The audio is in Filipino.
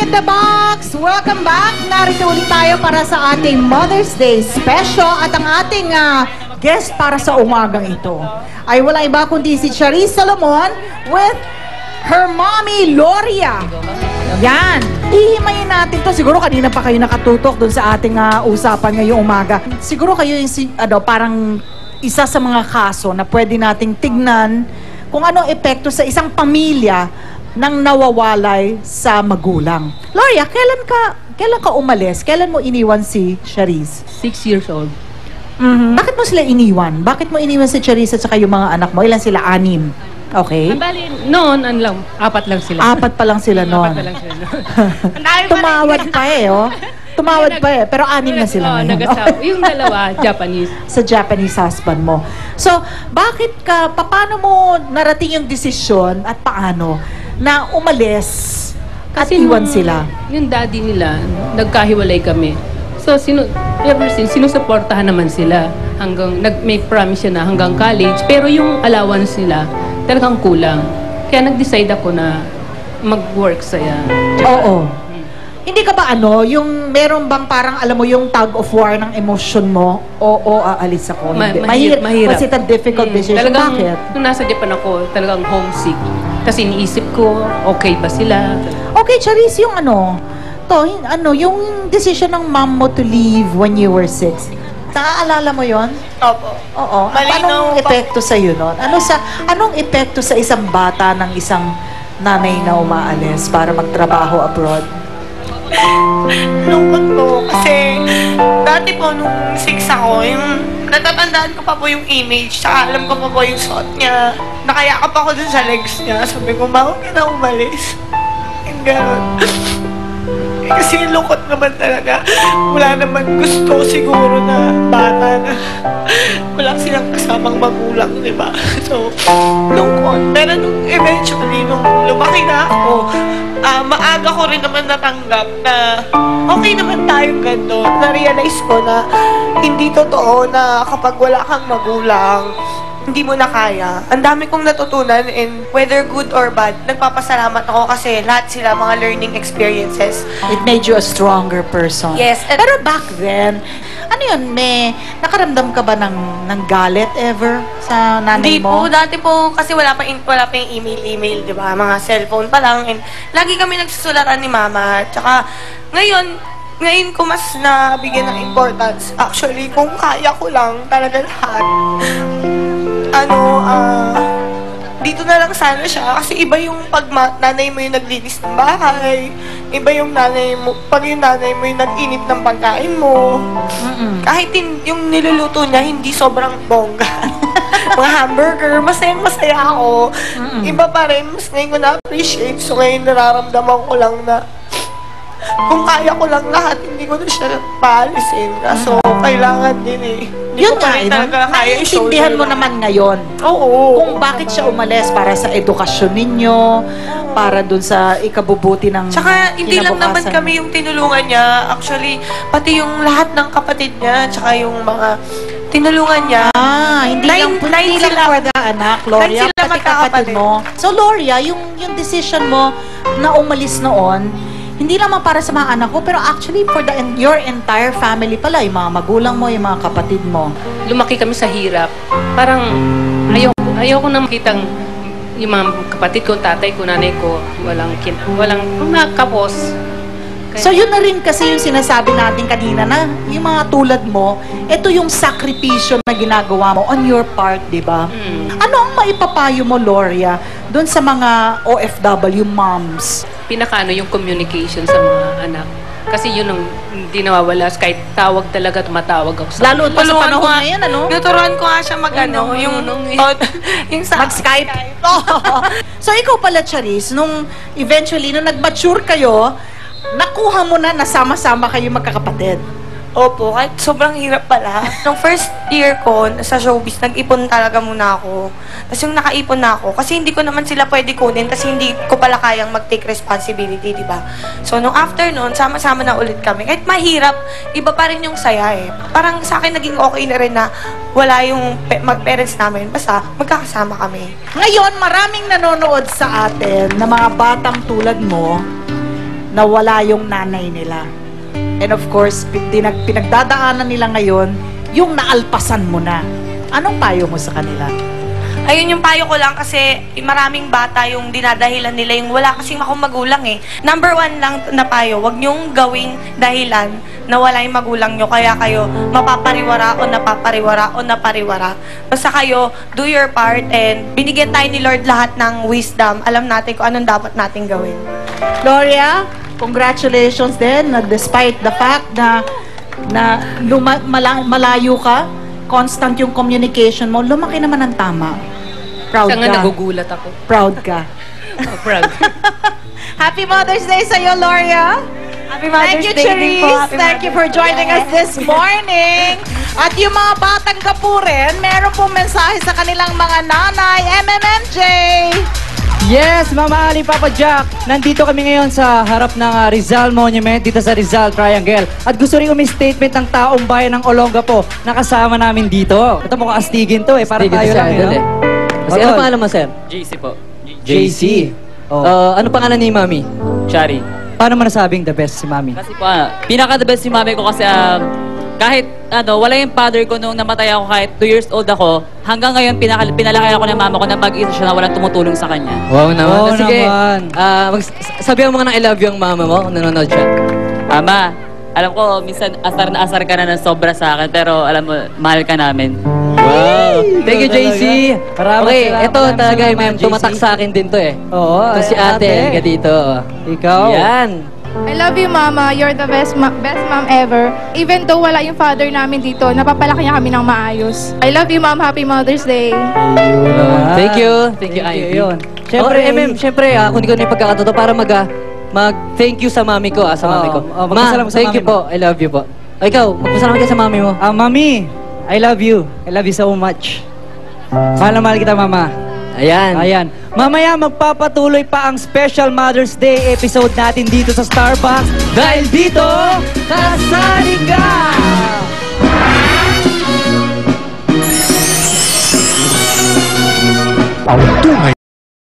Inside the Box! Welcome back! Narito ulit tayo para sa ating Mother's Day special at ang ating guest para sa umagang ito ay wala iba kundi si Charisse Solomon with her mommy, Loria. Yan! Ihimayin natin to. Siguro kanina pa kayo nakatutok dun sa ating usapan ngayong umaga. Siguro kayo yung parang isa sa mga kaso na pwede nating tignan kung anong epekto sa isang pamilya nang nawawalay sa magulang. Loria, kailan ka umalis? Kailan mo iniwan si Charisse? 6 years old. Bakit mo sila iniwan? Bakit mo iniwan si Charisse at saka yung mga anak mo? Ilan sila? 6. Okay. Bali, noon, 4 lang sila. 4 pa lang sila noon. 4 pa lang sila noon. Tumawad pa oh. Tumawad pa pero 6 na sila ngayon. Nag-asawa. Yung dalawa, Japanese. Sa Japanese husband mo. So, paano mo narating yung desisyon at paano na umalis at iwan sila? Yung daddy nila, nagkahiwalay kami. So, ever since, sinusuportahan naman sila. May promise siya na hanggang college. Pero yung allowance nila, talagang kulang. Kaya nag-decide ako na mag-work saya. Oo. Hindi ka ba yung meron bang parang alam mo yung tug of war ng emotion mo? Oo, aalis ako. Mahirap. Was it a difficult decision? Talagang, bakit? Nung nasa Japan ako, talagang homesick. Kasi iniisip ko, okay ba sila? Okay, Charisse, yung yung decision ng mom mo to leave when you were 6. Naaalala mo yon? Opo. Oo. Anong epekto sa'yo nun? Anong epekto sa isang bata ng isang nanay na umaalis para magtrabaho abroad? Lungkot po. Kasi dati po nung 6 ako, yung natatandaan ko pa po yung image, tsaka alam ko pa po yung suot niya. Nakayakap ako dun sa legs niya. Sabi ko, ma, huwag ka na umalis. Yung gano'n. Kasi lungkot naman talaga. Wala naman gusto siguro na bata na wala silang kasamang magulang, di ba? So, lungkot. Pero nung eventually, nung lumaki na ako, maaga ko rin naman natanggap na okay naman tayong gano'n. Na-realize ko na hindi totoo na kapag wala kang magulang, hindi mo na kaya. Ang dami kong natutunan and whether good or bad, nagpapasalamat ako kasi lahat sila mga learning experiences. It made you a stronger person. Yes. Pero back then, may nakaramdam ka ba ng galit ever sa nanay Hindi mo? po. Dati po, kasi wala pa yung email, di ba? Mga cellphone pa lang. And lagi kami nagsusulatan ni mama. Tsaka, ngayon ko mas nabigyan ng importance. Actually, kung kaya ko lang talaga lahat, dito na lang sana siya. Kasi iba yung pag nanay mo yung naglinis ng bahay. Iba yung nanay mo, pag yung nanay mo yung nag-init ng pagkain mo. Kahit yung niluluto niya, hindi sobrang bongga. Mga hamburger, masayang-masaya ako. Iba pa rin, mas ngayon ko na-appreciate. So ngayon nararamdaman ko lang na kung kaya ko lang lahat, hindi ko na siya paalisin. Kaso, kailangan din eh. Yun nga, naiintindihan mo naman ngayon. Oo. Kung bakit siya umalis para sa edukasyon ninyo, para dun sa ikabubuti ng Tsaka, hindi lang naman kami yung tinulungan niya. Actually, pati yung lahat ng kapatid niya, tsaka yung mga tinulungan niya. Hindi lang for the anak, Loria, pati kapatid mo. So, Loria, yung decision mo na umalis noon, hindi naman para sa mga anak ko, pero actually for your entire family pala, yung mga magulang mo, yung mga kapatid mo. Lumaki kami sa hirap. Parang ayoko na makitang yung mga kapatid ko, tatay ko, nanay ko, walang nakapos. So yun na rin kasi yung sinasabi natin kanina na yung mga tulad mo, ito yung sakripisyo na ginagawa mo on your part, di ba? Ano ang maipapayo mo, Loria, doon sa mga OFW moms? Yung communication sa mga anak. Kasi yun ang hindi nawawala. Kahit tawag talaga, tumatawag ako sa lalo pa sa panahon ngayon, Naturuan ko nga siya yung mag-Skype. So ikaw pala, Charisse, nung eventually, nung nag-mature kayo, nakuha mo na nasama-sama kayo magkakapatid. Opo, kahit sobrang hirap pala. Nung first year ko sa showbiz, nag-ipon talaga muna ako. Tapos yung nakaipon na ako, kasi hindi ko naman sila pwede kunin kasi hindi ko pala kayang mag-take responsibility, di ba? So, nung after nun, sama-sama na ulit kami. Kahit mahirap, iba pa rin yung saya eh. Parang sa akin naging okay na rin na wala yung mag-parents namin. Basta, magkakasama kami. Ngayon, maraming nanonood sa atin na mga batang tulad mo na wala yung nanay nila. And of course, pinagdadaanan nila ngayon, yung naalpasan mo na. Anong payo mo sa kanila? Ayun yung payo ko lang kasi maraming bata yung dinadahilan nila yung wala kasing akong magulang eh. Number 1 lang na payo, wag niyong gawing dahilan na wala yung magulang nyo kaya kayo mapapariwara o napariwara. Basta kayo, do your part and binigyan tayo ni Lord lahat ng wisdom. Alam natin kung anong dapat natin gawin. Gloria, congratulations din na despite the fact na malayo ka, constant yung communication mo, lumaki naman ng tama. Proud Siya nga ka. nagugulat ako. Proud ka. Proud. Happy Mother's Day sa'yo, Gloria. Happy Mother's Thank you, Day din po. Cherise. Happy Thank you for Mother's joining us this morning. At yung mga batang Kapuren, meron pong mensahe sa kanilang mga nanay, MMMJ. Yes, Mama Ali, Papa Jack. Nandito kami ngayon sa harap ng Rizal Monument dito sa Rizal Triangle. At gusto rin umi-statement ng taong bayan ng Olongapo na kasama namin dito. Ito mukhang astigin to eh. Para Astigin tayo to si lang Idol eh. Kasi ano pangalan mo, sir? JC po. JC. Oh. Ano pangalan ni Mami? Shari. Paano mo nasabing the best si Mami? Kasi po, pinaka-the best si mami ko kasi kahit wala yung father ko nung namatay ako kahit 2 years old ako, hanggang ngayon pinalaki ako ng mama ko na mag-isa siya na walang tumutulong sa kanya. Wow naman. Oo Sige, naman. sabihan mo nga ng I love you ang mama mo kung nanonood siya. Ama, alam ko, minsan asar na asar ka na ng sobra sa akin, pero alam mo, mahal ka namin. Wow. Thank you, Ikaw JC. talaga. Okay, Maraming ito salamat, talaga JC. yung tumatak sa akin din to eh. Oo. Ito si ate, ka dito. Ikaw. Yan. I love you, Mama. You're the best mom ever. Even though wala yung father namin dito, napapalaki niya kami ng maayos. I love you, Mom. Happy Mother's Day. Thank you. Thank you, Ivy. Yun. Siyempre, siyempre, kung hindi ko na ipagkakatoto para mag-thank you sa mami ko, sa mami ko. magpasalamat sa Thank mami you po. I love you po. O, ikaw, magpasalamat ka sa mami mo. Mami, I love you. I love you so much. Mahal na mahal kita, Mama. Ayan. Ayan. Mamaya magpapatuloy pa ang special Mother's Day episode natin dito sa Starbucks. Dahil dito, kasali ka! Ang